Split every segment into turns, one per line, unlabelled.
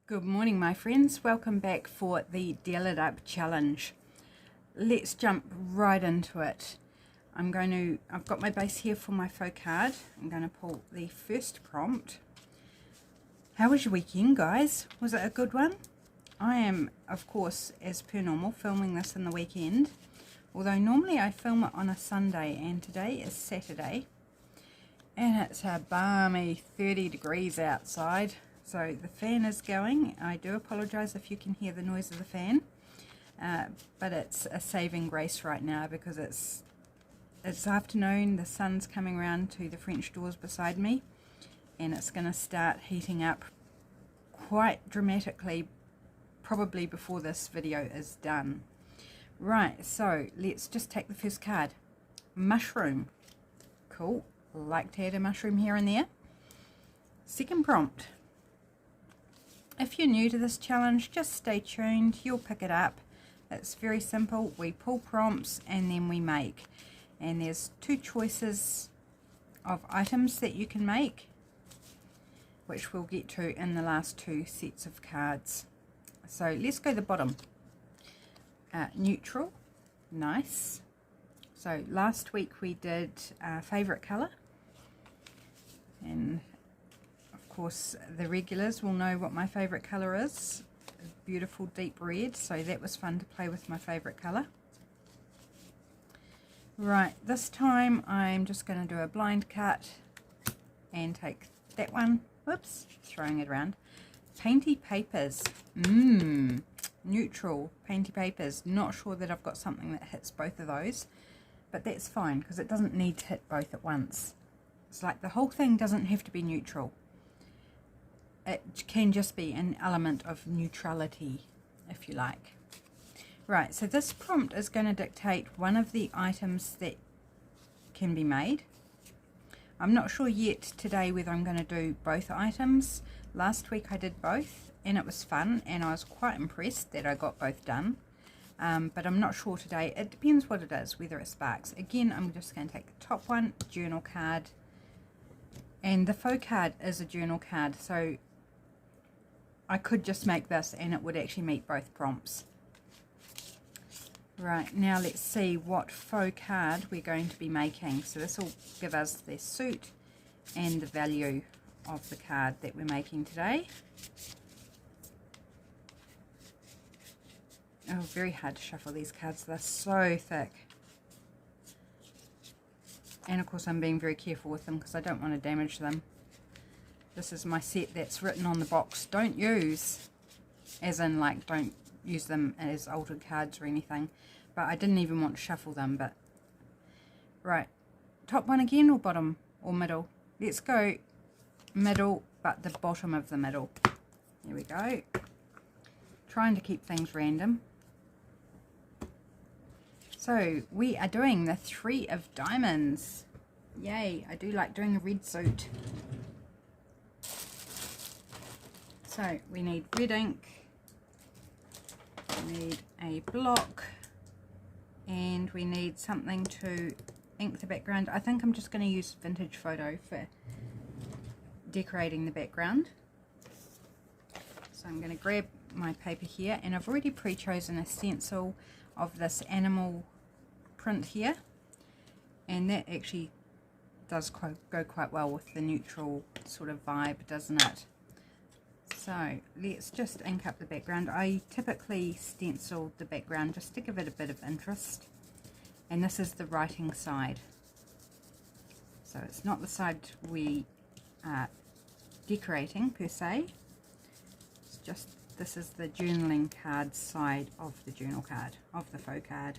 Good morning, my friends. Welcome back for the Deal It Up challenge. Let's jump right into it. I've got my base here for my faux card. I'm going to pull the first prompt. How was your weekend, guys? Was it a good one? I am, of course, as per normal, filming this in the weekend. Although normally I film it on a Sunday, and today is Saturday. And it's a balmy 30 degrees outside. So the fan is going. I do apologise if you can hear the noise of the fan, but it's a saving grace right now because it's afternoon, the sun's coming around to the French doors beside me, and it's going to start heating up quite dramatically probably before this video is done. Right, so let's just take the first card. Mushroom. Cool. Like to add a mushroom here and there. Second prompt. If you're new to this challenge, just stay tuned, you'll pick it up. It's very simple. We pull prompts and then we make. And there's two choices of items that you can make, which we'll get to in the last two sets of cards. So let's go to the bottom. Neutral, nice. So last week we did favourite colour. And of course, the regulars will know what my favourite colour is. A beautiful deep red, so that was fun to play with my favourite colour. Right, this time I'm just going to do a blind cut and take that one. Whoops, throwing it around. Painty papers. Neutral, painty papers. Not sure that I've got something that hits both of those, but that's fine because it doesn't need to hit both at once. It's like the whole thing doesn't have to be neutral. It can just be an element of neutrality, if you like. Right, so this prompt is going to dictate one of the items that can be made. I'm not sure yet today whether I'm going to do both items. Last week I did both and it was fun and I was quite impressed that I got both done. But I'm not sure today. It depends what it is, whether it sparks. Again, I'm just going to take the top one, journal card. And the faux card is a journal card, so I could just make this and it would actually meet both prompts. Right, now let's see what faux card we're going to be making. So this will give us the suit and the value of the card that we're making today. Oh, very hard to shuffle these cards. They're so thick. And of course I'm being very careful with them because I don't want to damage them. This is my set that's written on the box, don't use, as in like don't use them as altered cards or anything. But I didn't even want to shuffle them, but right. Top one again or bottom or middle? Let's go middle, but the bottom of the middle. There we go. Trying to keep things random. So we are doing the 3 of diamonds. Yay, I do like doing a red suit. So we need red ink, we need a block, and we need something to ink the background. I think I'm just going to use vintage photo for decorating the background. So I'm going to grab my paper here, and I've already pre-chosen a stencil of this animal print here, and that actually does go quite well with the neutral sort of vibe, doesn't it? So let's just ink up the background. I typically stencil the background just to give it a bit of interest, and this is the writing side, so it's not the side we are decorating per se. It's just, this is the journaling card side of the journal card, of the faux card.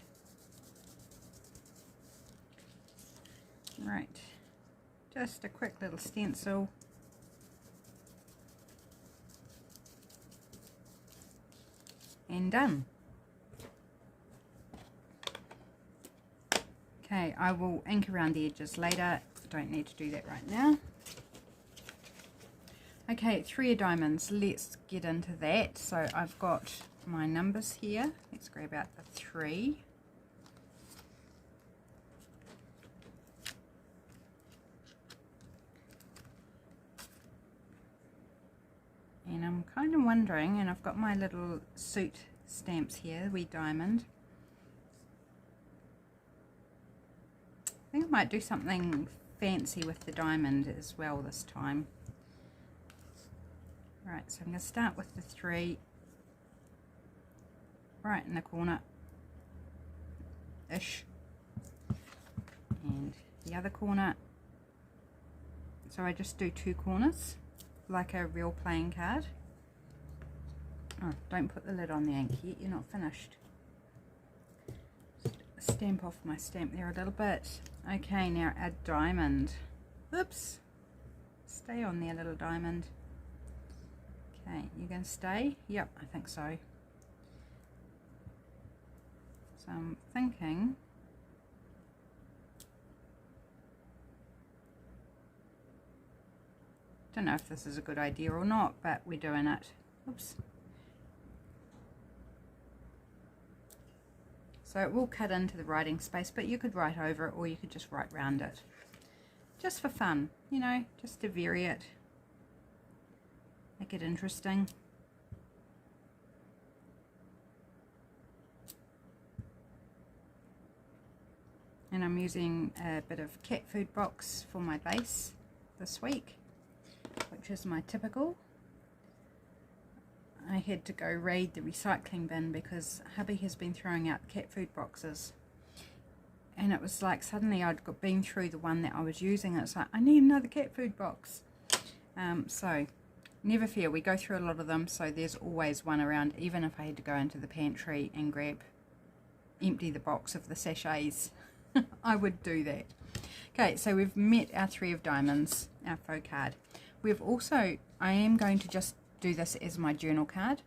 Right, just a quick little stencil. And done. Okay, I will ink around the edges later. Don't need to do that right now. Okay, 3 of diamonds. Let's get into that. So I've got my numbers here. Let's grab out the 3. And I'm kind of wondering, and I've got my little suit stamps here, wee diamond. I think I might do something fancy with the diamond as well this time. Right, so I'm going to start with the 3 right in the corner ish, and the other corner. So I just do 2 corners like a real playing card. Oh, don't put the lid on the ink yet, you're not finished. Stamp off my stamp there a little bit. Okay, now add diamond. Oops, stay on there, little diamond. Okay, you gonna stay? Yep, I think so. So I'm thinking don't know if this is a good idea or not, but we're doing it. Oops. So it will cut into the writing space, but you could write over it or you could just write round it. Just for fun, you know, just to vary it. Make it interesting. And I'm using a bit of cat food box for my base this week, which is my typical. I had to go raid the recycling bin because hubby has been throwing out cat food boxes, and it was like suddenly I'd been through the one that I was using and it's like I need another cat food box. So never fear, we go through a lot of them, so there's always one around. Even if I had to go into the pantry and empty the box of the sachets, I would do that. Okay, so we've met our 3 of diamonds, our faux card. We've also, I am going to just do this as my journal card,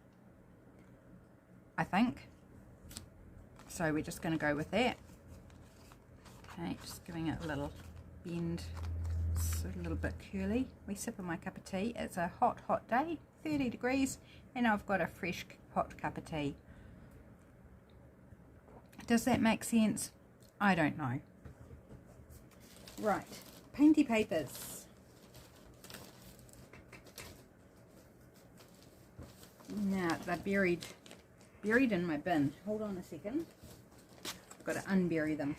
I think. So we're just going to go with that. Okay, just giving it a little bend. It's a little bit curly. We sip of my cup of tea. It's a hot, hot day, 30 degrees, and I've got a fresh hot cup of tea. Does that make sense? I don't know. Right, painty papers. Now they're buried in my bin. Hold on a second. I've got to unbury them.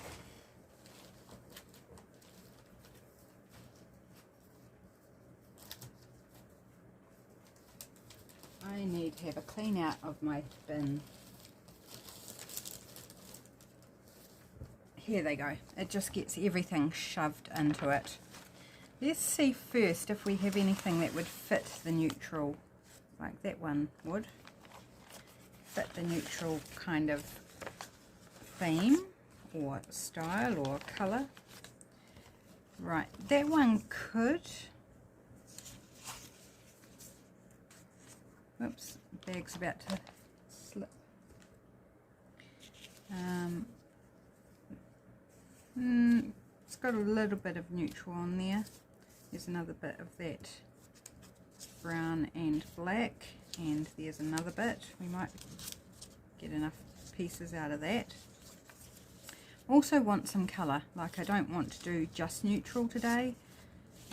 I need to have a clean out of my bin. Here they go. It just gets everything shoved into it. Let's see first if we have anything that would fit the neutral, like that one would fit the neutral kind of theme or style or colour. Right, that one could. Oops, bag's about to slip. It's got a little bit of neutral on there. There's another bit of that brown and black, and there's another bit. We might get enough pieces out of that. Also want some colour, like I don't want to do just neutral today.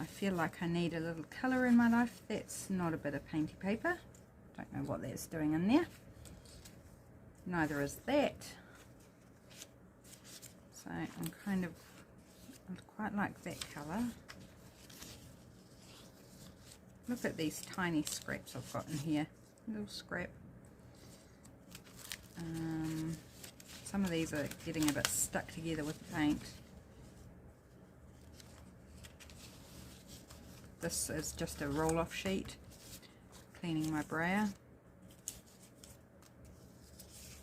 I feel like I need a little colour in my life. That's not a bit of painty paper. Don't know what that's doing in there. Neither is that. So I'm kind of, I quite like that colour. Look at these tiny scraps I've got in here. Little scrap. Some of these are getting a bit stuck together with the paint. This is just a roll-off sheet. Cleaning my brow.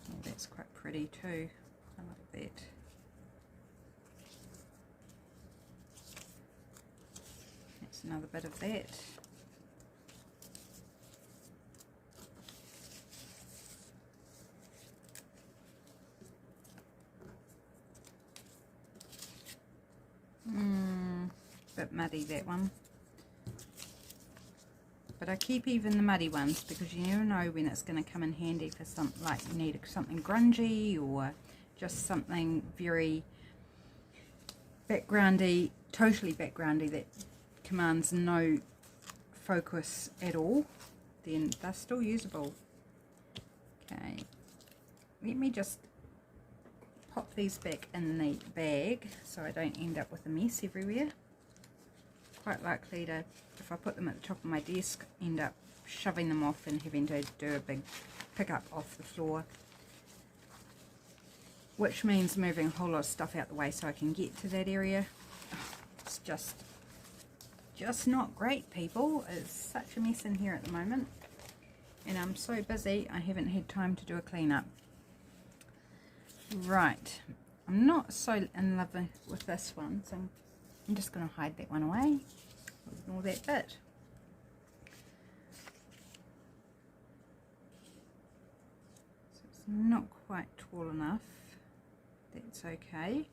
Oh, that's quite pretty too. I like that. That's another bit of that. Bit muddy, that one. But I keep even the muddy ones because you never know when it's going to come in handy for something, like you need something grungy or just something very backgroundy, totally backgroundy, that commands no focus at all. then they're still usable. Okay, let me just pop these back in the bag so I don't end up with a mess everywhere. Quite likely to, if I put them at the top of my desk, end up shoving them off and having to do a big pick up off the floor, which means moving a whole lot of stuff out the way so I can get to that area. It's just not great, people. It's such a mess in here at the moment, and I'm so busy I haven't had time to do a cleanup. Right, I'm not so in love with this one, so I'm just going to hide that one away. Ignore that bit. So it's not quite tall enough. That's okay.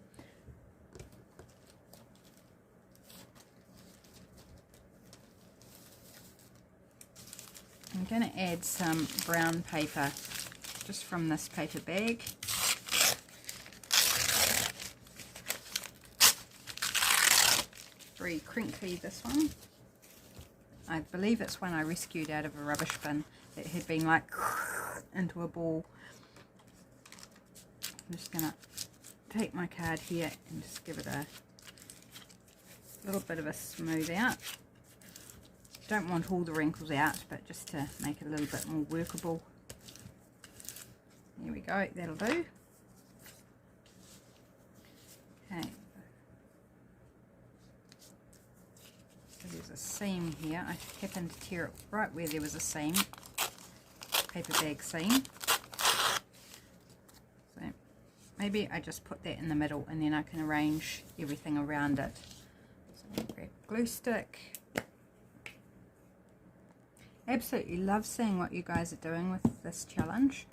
I'm going to add some brown paper just from this paper bag. Very crinkly, this one. I believe it's one I rescued out of a rubbish bin that had been like into a ball. I'm just going to take my card here and just give it a little bit of a smooth out. Don't want all the wrinkles out, but just to make it a little bit more workable. There we go, that'll do. Okay. So there's a seam here. I happened to tear it right where there was a seam. Paper bag seam. So maybe I just put that in the middle and then I can arrange everything around it. So grab glue stick. Absolutely love seeing what you guys are doing with this challenge.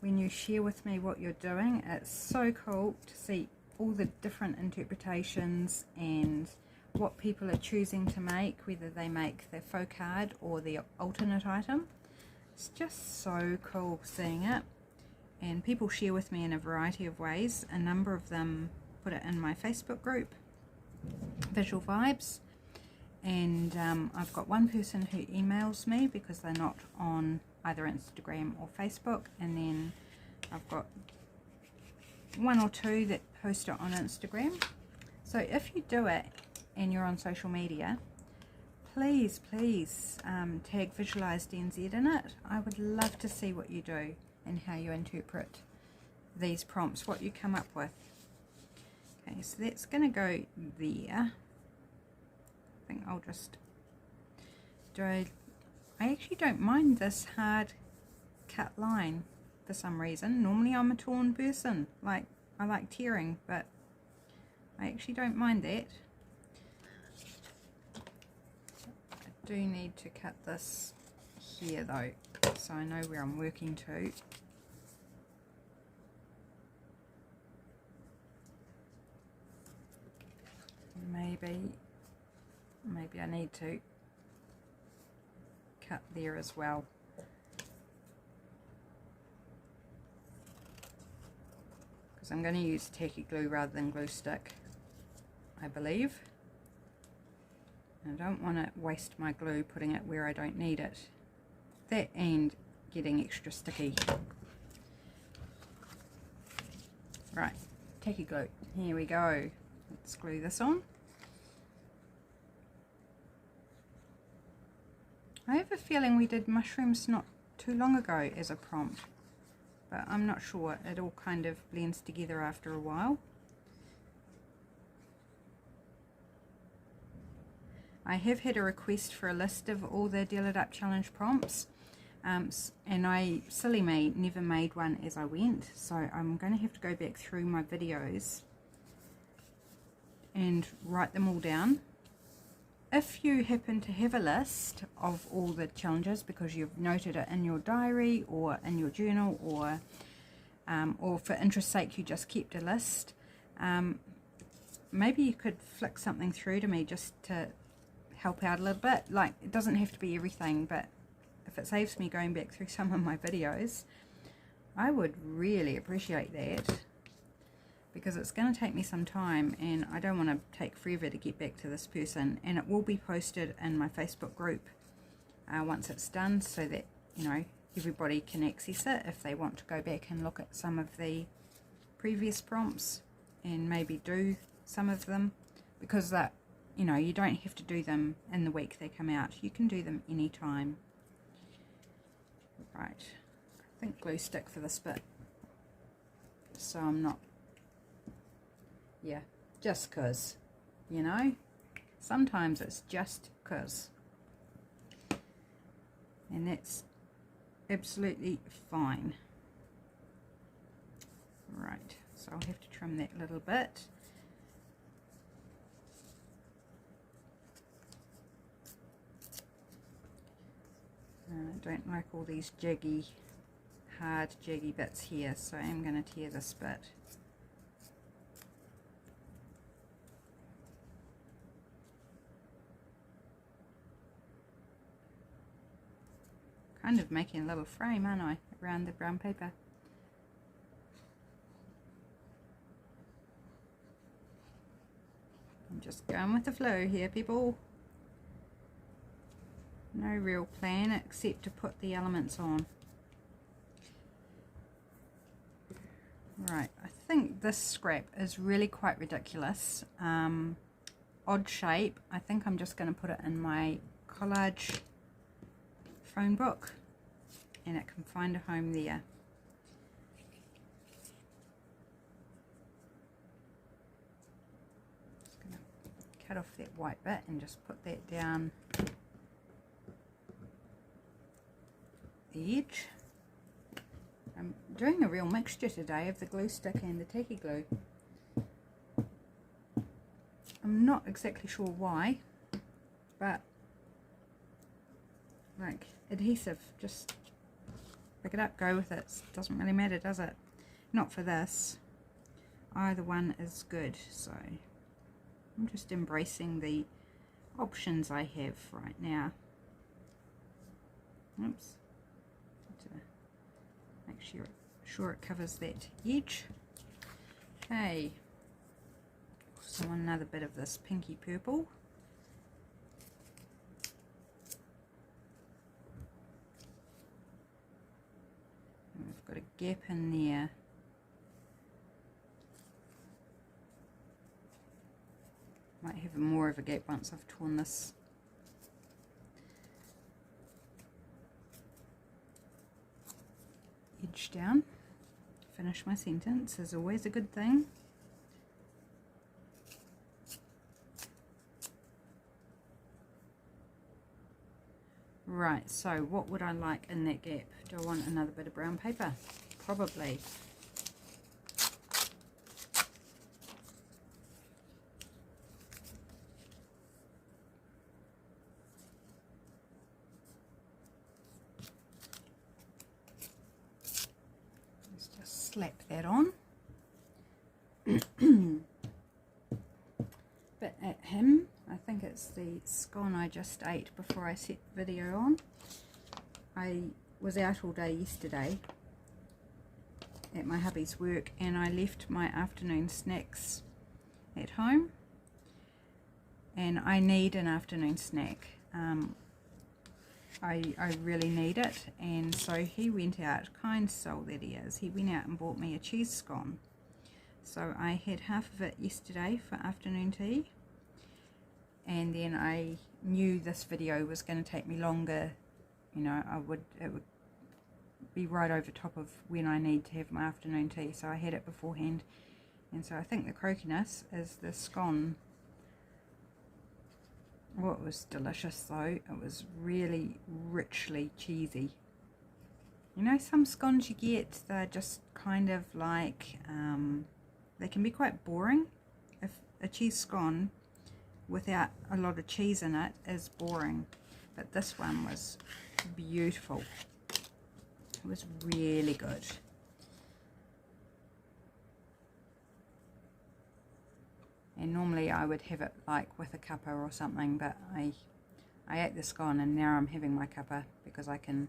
When you share with me what you're doing, it's so cool to see all the different interpretations and what people are choosing to make, whether they make the faux card or the alternate item. It's just so cool seeing it, and people share with me in a variety of ways. A number of them put it in my Facebook group, Visual Vibes. And I've got one person who emails me because they're not on either Instagram or Facebook, and then I've got one or two that post it on Instagram. So if you do it and you're on social media, please tag Visualized NZ in it. I would love to see what you do and how you interpret these prompts, what you come up with. Okay, so that's going to go there. I think I'll just do I actually don't mind this hard cut line for some reason. Normally I'm a torn person, like I like tearing, but I actually don't mind that. I do need to cut this here though, so I know where I'm working to. Maybe I need to cut there as well. Because I'm going to use tacky glue rather than glue stick, I believe. I don't want to waste my glue putting it where I don't need it. That and getting extra sticky. Right, tacky glue. Here we go. Let's glue this on. I have a feeling we did mushrooms not too long ago as a prompt, but I'm not sure. It all kind of blends together after a while. I have had a request for a list of all the Deal It Up Challenge prompts, and I, silly me, never made one as I went, so I'm going to have to go back through my videos and write them all down. If you happen to have a list of all the challenges because you've noted it in your diary or in your journal, or for interest's sake you just kept a list, maybe you could flick something through to me just to help out a little bit. Like, it doesn't have to be everything, but if it saves me going back through some of my videos, I would really appreciate that, because it's going to take me some time and I don't want to take forever to get back to this person. And it will be posted in my Facebook group once it's done, so that, you know, everybody can access it if they want to go back and look at some of the previous prompts and maybe do some of them, because that, you know, you don't have to do them in the week they come out. You can do them anytime. Right, I think glue stick for this bit, so I'm not, yeah, just 'cause, you know, sometimes it's just 'cause, and that's absolutely fine. Right, so I'll have to trim that little bit. I don't like all these jiggy, hard jiggy bits here, so I'm going to tear this bit. Kind of making a little frame, aren't I, around the brown paper. I'm just going with the flow here, people. No real plan except to put the elements on. Right, I think this scrap is really quite ridiculous. Odd shape. I think I'm just going to put it in my collage phone book, and it can find a home there. Just going to cut off that white bit and just put that down the edge. I'm doing a real mixture today of the glue stick and the tacky glue. I'm not exactly sure why, but like adhesive, just pick it up, go with it. Doesn't really matter, does it? Not for this. Either one is good, so I'm just embracing the options I have right now. Oops. Make sure it covers that edge. Okay, so another bit of this pinky purple. And we've got a gap in there. Might have more of a gap once I've torn this. Edge down. Finish my sentence is always a good thing. Right, so what would I like in that gap? Do I want another bit of brown paper? Probably. Slap that on. But at him, I think it's the scone I just ate before I set the video on. I was out all day yesterday at my hubby's work, and I left my afternoon snacks at home, and I need an afternoon snack. I really need it, and so he went out, kind soul that he is, he went out and bought me a cheese scone. So I had half of it yesterday for afternoon tea, and then I knew this video was going to take me longer, you know, it would be right over top of when I need to have my afternoon tea, so I had it beforehand. And so I think the croakiness is the scone. Well, it was delicious though. It was really richly cheesy. You know, some scones you get, they're just kind of like, they can be quite boring. If a cheese scone without a lot of cheese in it is boring. But this one was beautiful. It was really good. And normally I would have it like with a cuppa or something, but I ate the scone and now I'm having my cuppa because I can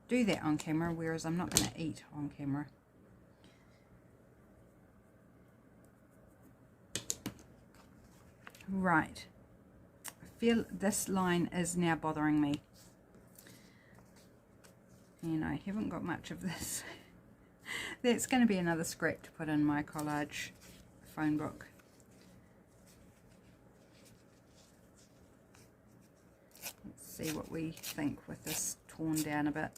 do that on camera, whereas I'm not going to eat on camera. Right, I feel this line is now bothering me. and I haven't got much of this. That's going to be another scrap to put in my collage phone book. Let's see what we think with this torn down a bit.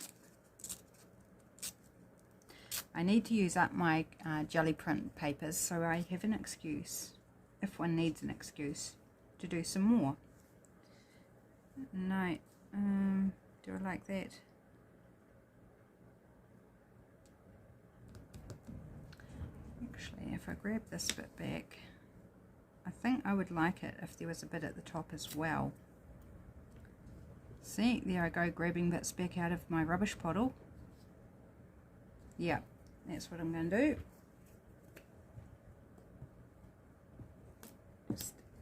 I need to use up my jelly print papers, so I have an excuse, if one needs an excuse, to do some more. No, do I like that? Actually, if I grab this bit back, I think I would like it if there was a bit at the top as well. See, there I go, grabbing bits back out of my rubbish bottle. Yeah, that's what I'm going to do.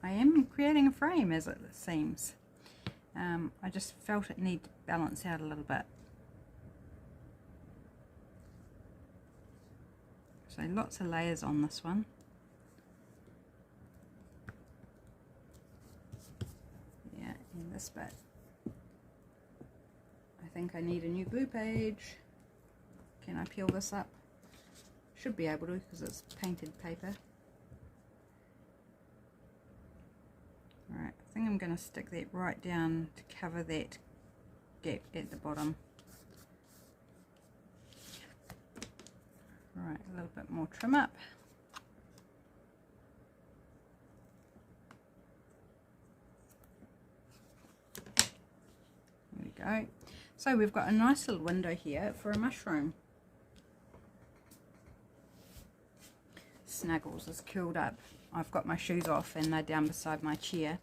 I am creating a frame, as it seems. I just felt it needed to balance out a little bit. So lots of layers on this one. Yeah, and this bit. I think I need a new glue page. Can I peel this up? Should be able to, because it's painted paper. Alright, I think I'm going to stick that right down to cover that gap at the bottom. Right, a little bit more trim up. There we go. So we've got a nice little window here for a mushroom. Snuggles is curled up. I've got my shoes off and they're down beside my chair,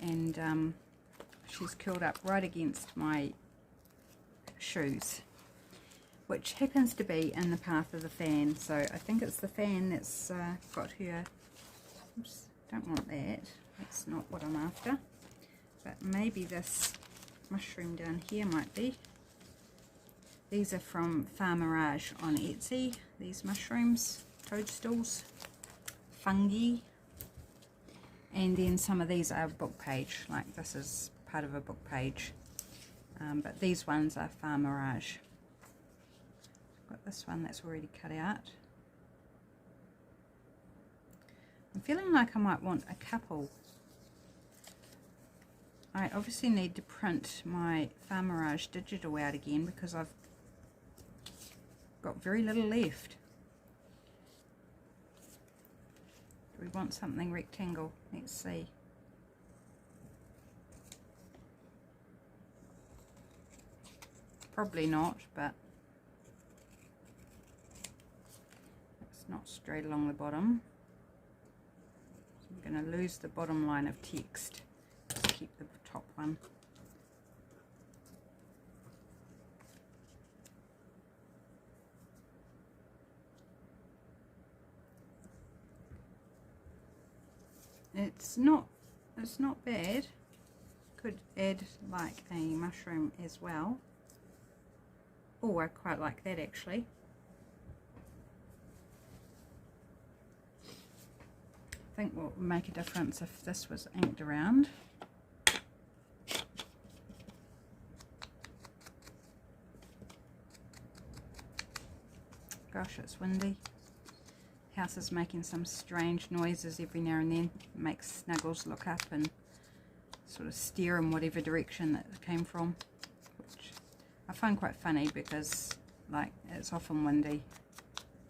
and she's curled up right against my shoes, which happens to be in the path of the fan. So I think it's the fan that's got her. Oops, don't want that. That's not what I'm after. But maybe this mushroom down here might be. These are from Far Mirage on Etsy. These mushrooms, toadstools, fungi, and then some of these are book page, like this is part of a book page, but these ones are Far Mirage. I've got this one that's already cut out. I'm feeling like I might want a couple. I obviously need to print my Far Mirage digital out again because I've got very little left. We want something rectangle. Let's see. Probably not, but it's not straight along the bottom. So I'm going to lose the bottom line of text. Just keep the top one. It's not bad. Could add like a mushroom as well. Oh, I quite like that actually. I think what would make a difference if this was inked around. Gosh, it's windy. House is making some strange noises every now and then. It makes Snuggles look up and sort of steer in whatever direction that it came from, which I find quite funny because like it's often windy.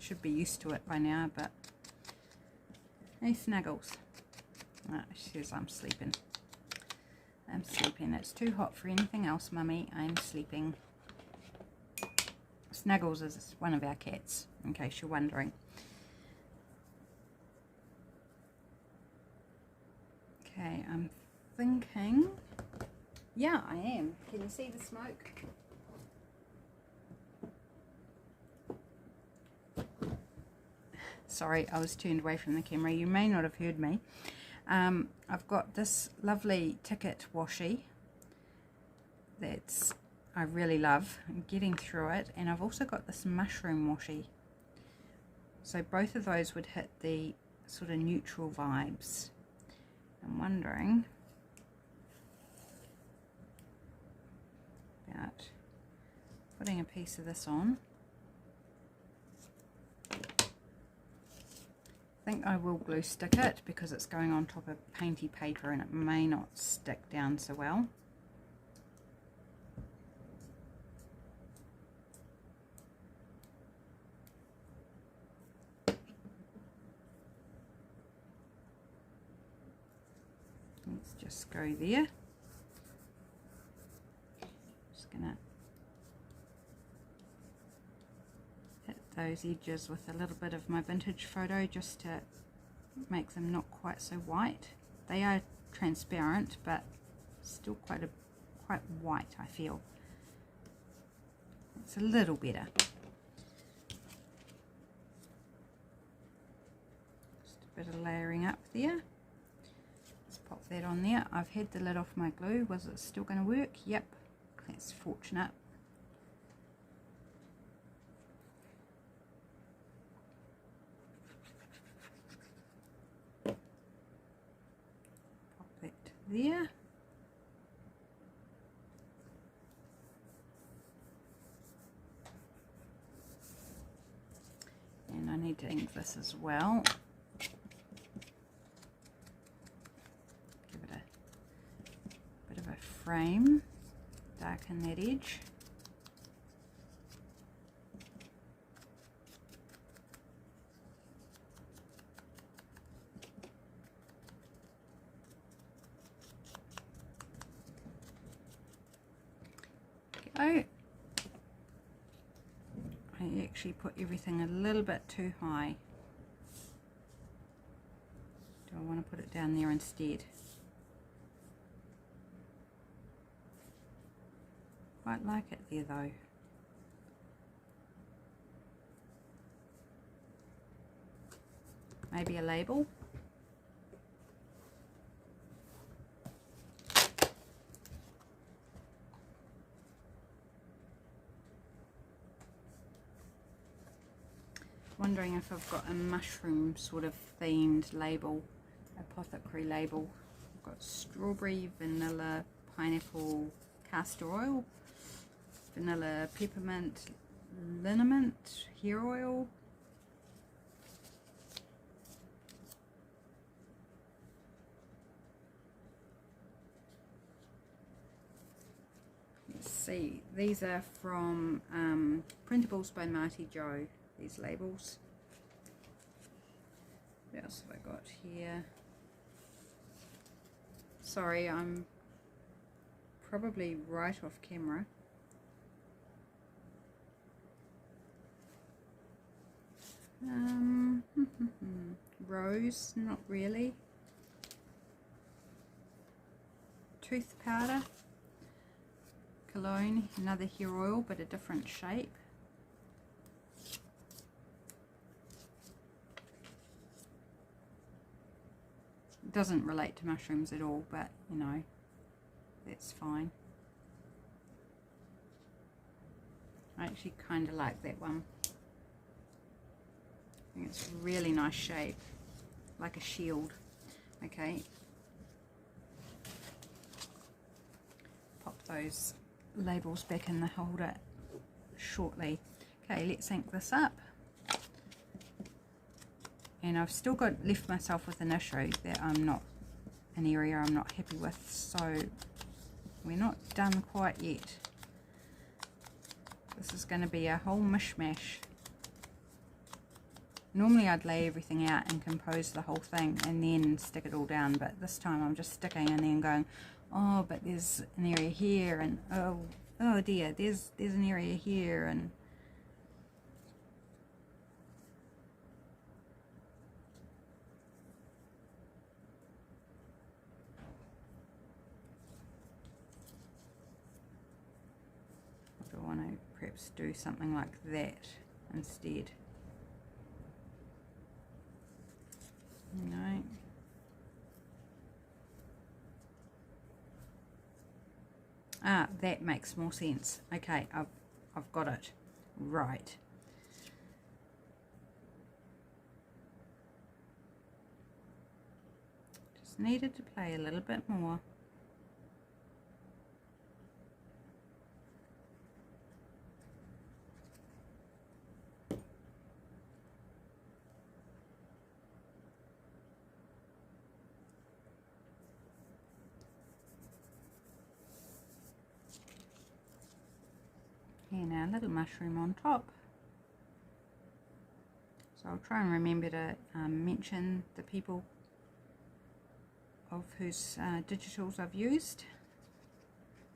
Should be used to it by now, but hey Snuggles. She says I'm sleeping. I'm sleeping. It's too hot for anything else, Mummy. I'm sleeping. Snuggles is one of our cats, in case you're wondering. Okay, I'm thinking, yeah, I am. Can you see the smoke? Sorry, I was turned away from the camera. You may not have heard me. I've got this lovely ticket washi that's I really love. I'm getting through it, and I've also got this mushroom washi. So both of those would hit the sort of neutral vibes. I'm wondering about putting a piece of this on. I think I will glue stick it because it's going on top of painty paper and it may not stick down so well. Let's just go there. Just gonna hit those edges with a little bit of my vintage photo just to make them not quite so white. They are transparent but still quite white, I feel. It's a little better. Just a bit of layering up there. Let's pop that on there. I've had the lid off my glue. Was it still going to work? Yep, that's fortunate. Pop that there. And I need to ink this as well. Give it a bit of a frame, darken that edge. Go. I actually put everything a little bit too high. Do I want to put it down there instead? Quite like it there though. Maybe a label. Wondering if I've got a mushroom sort of themed label, apothecary label. I've got strawberry, vanilla, pineapple, castor oil, vanilla, peppermint, liniment, hair oil. Let's see, these are from Printables by MartiJo. These labels. What else have I got here? Sorry, I'm probably right off camera. Rose, not really. Tooth powder. Cologne, another hair oil but a different shape. Doesn't relate to mushrooms at all, but you know, that's fine. I actually kind of like that one. I think it's a really nice shape, like a shield. Okay, pop those labels back in the holder shortly. Okay, let's ink this up. And I've still got left myself with an issue that an area I'm not happy with, so we're not done quite yet. This is going to be a whole mishmash. Normally I'd lay everything out and compose the whole thing and then stick it all down, but this time I'm just sticking and then going, oh, but there's an area here, and oh dear, there's an area here, and I want to perhaps do something like that instead. No. Ah, that makes more sense. Okay, I've got it. Right. Just needed to play a little bit more. then our little mushroom on top. So I'll try and remember to mention the people of whose digitals I've used.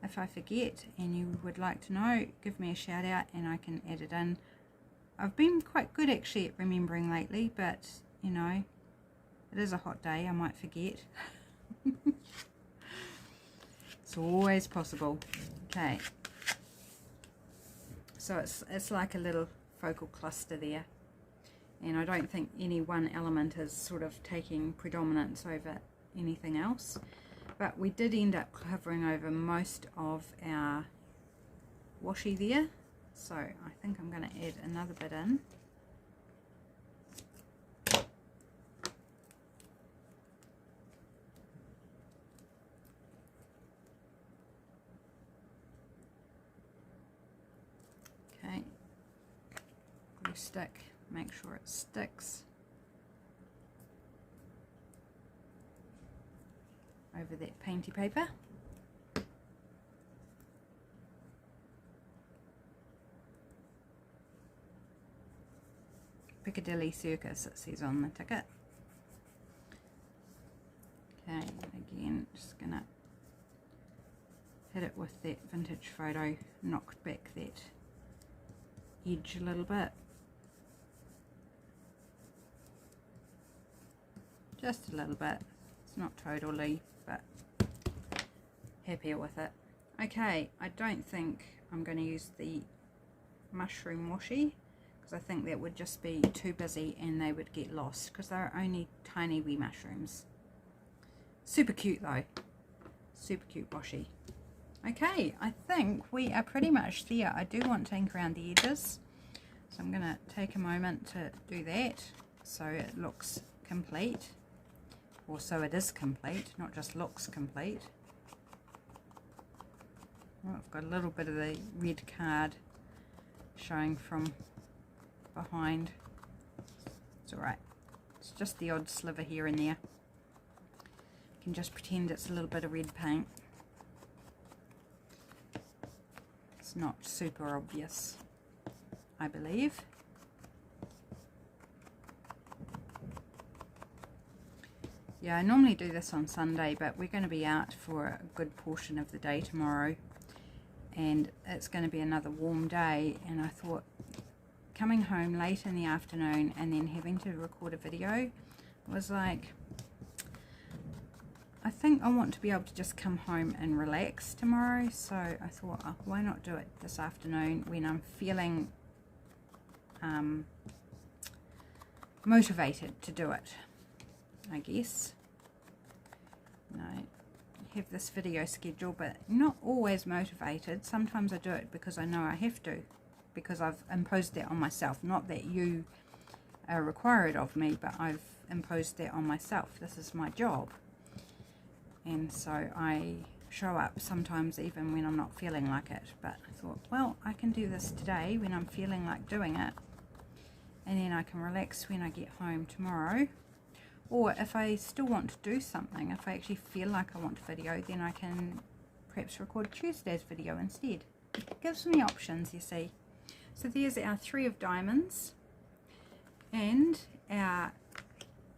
If I forget and you would like to know, give me a shout out and I can add it in. I've been quite good actually at remembering lately, but you know, it is a hot day, I might forget. It's always possible. Okay, so it's like a little focal cluster there, and I don't think any one element is sort of taking predominance over anything else, but we did end up covering over most of our washi there, so I think I'm going to add another bit in. Okay, glue stick, make sure it sticks over that painty paper. Piccadilly Circus it says on the ticket. Okay, again just gonna hit it with that vintage photo, knocked back that edge a little bit, just a little bit. It's not totally, but happier with it. Okay, I don't think I'm going to use the mushroom washi because I think that would just be too busy and they would get lost because they're only tiny wee mushrooms. Super cute though, super cute washi. Okay, I think we are pretty much there. I do want to ink around the edges, so I'm going to take a moment to do that so it looks complete, or so it is complete, not just looks complete. Well, I've got a little bit of the red card showing from behind. It's alright, it's just the odd sliver here and there. You can just pretend it's a little bit of red paint. Not super obvious, I believe. Yeah, I normally do this on Sunday, but we're going to be out for a good portion of the day tomorrow, and it's going to be another warm day, and I thought coming home late in the afternoon and then having to record a video was like, I think I want to be able to just come home and relax tomorrow, so I thought, oh, why not do it this afternoon when I'm feeling motivated to do it, I guess. You know, have this video schedule, but not always motivated. Sometimes I do it because I know I have to, because I've imposed that on myself. Not that you require it of me, but I've imposed that on myself. This is my job. And so I show up sometimes even when I'm not feeling like it. But I thought, well, I can do this today when I'm feeling like doing it. And then I can relax when I get home tomorrow. Or if I still want to do something, if I actually feel like I want a video, then I can perhaps record Tuesday's video instead. It gives me options, you see. So there's our 3 of diamonds. And our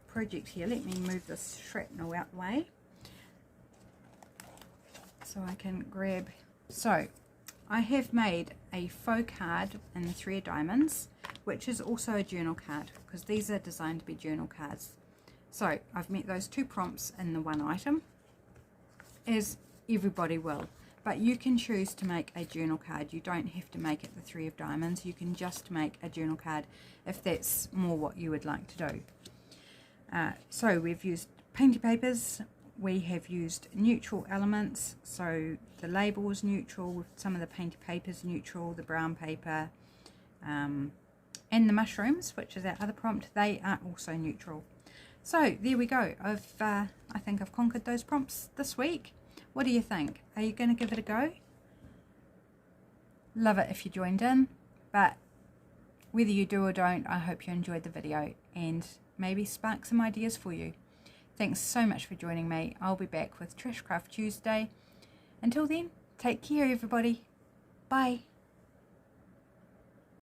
project here. Let me move this shrapnel out the way, so I can grab. So I have made a faux card in the 3 of diamonds, which is also a journal card, because these are designed to be journal cards. So I've met those 2 prompts in the 1 item, as everybody will, but you can choose to make a journal card. You don't have to make it the 3 of diamonds. You can just make a journal card if that's more what you would like to do. So we've used painty papers. We have used neutral elements, so the label is neutral, some of the painted paper is neutral, the brown paper, and the mushrooms, which is our other prompt, they are also neutral. So there we go. I think I've conquered those prompts this week. What do you think? Are you going to give it a go? Love it if you joined in, but whether you do or don't, I hope you enjoyed the video and maybe spark some ideas for you. Thanks so much for joining me. I'll be back with Trashcraft Tuesday. Until then, take care everybody. Bye.